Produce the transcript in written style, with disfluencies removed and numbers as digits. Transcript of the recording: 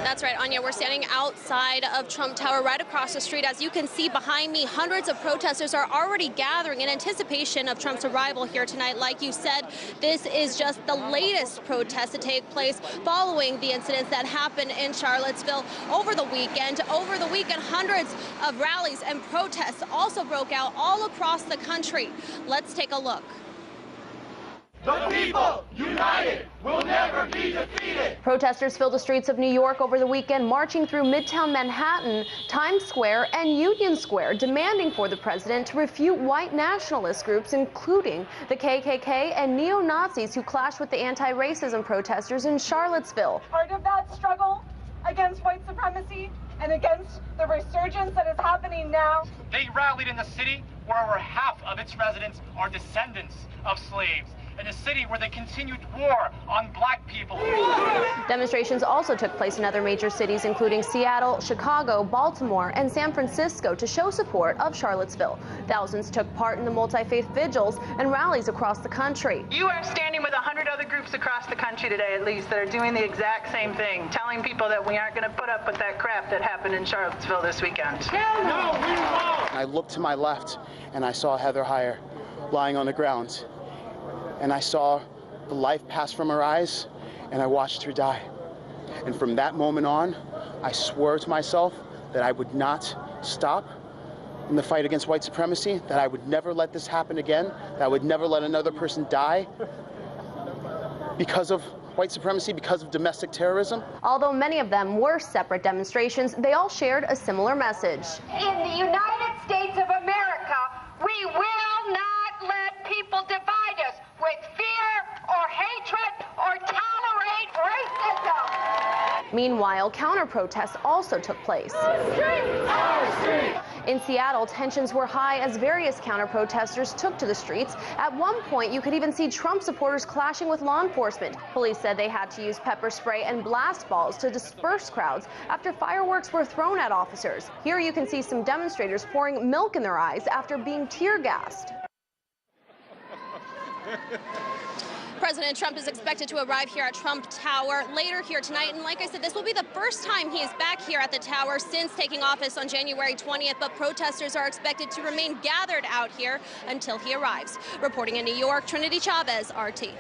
That's right, Anya. We're standing outside of Trump Tower right across the street. As you can see behind me, hundreds of protesters are already gathering in anticipation of Trump's arrival here tonight. Like you said, this is just the latest protest to take place following the incidents that happened in Charlottesville over the weekend. Over the weekend, hundreds of rallies and protests also broke out all across the country. Let's take a look. The people, united, will never be defeated. Protesters filled the streets of New York over the weekend, marching through Midtown Manhattan, Times Square, and Union Square, demanding for the president to refute white nationalist groups, including the KKK and neo-Nazis who clashed with the anti-racism protesters in Charlottesville. Part of that struggle against white supremacy and against the resurgence that is happening now. They rallied in the city where over half of its residents are descendants of slaves, in a city where they continued war on black people. Demonstrations also took place in other major cities, including Seattle, Chicago, Baltimore, and San Francisco, to show support of Charlottesville. Thousands took part in the multi-faith vigils and rallies across the country. You are standing with 100 other groups across the country today, at least, that are doing the exact same thing, telling people that we aren't going to put up with that crap that happened in Charlottesville this weekend. No, we won't! I looked to my left and I saw Heather Heyer lying on the ground. And I saw the life pass from her eyes, and I watched her die. And from that moment on, I swore to myself that I would not stop in the fight against white supremacy, that I would never let this happen again, that I would never let another person die because of white supremacy, because of domestic terrorism. Although many of them were separate demonstrations, they all shared a similar message. In the United States of America, we will not let people divide us with fear or hatred or tolerate racism. Meanwhile, counter-protests also took place. In Seattle, tensions were high as various counter-protesters took to the streets. At one point, you could even see Trump supporters clashing with law enforcement. Police said they had to use pepper spray and blast balls to disperse crowds after fireworks were thrown at officers. Here you can see some demonstrators pouring milk in their eyes after being tear-gassed. President Trump is expected to arrive here at Trump Tower later here tonight. And like I said, this will be the first time he is back here at the tower since taking office on January 20th. But protesters are expected to remain gathered out here until he arrives. Reporting in New York, Trinity Chavez, RT.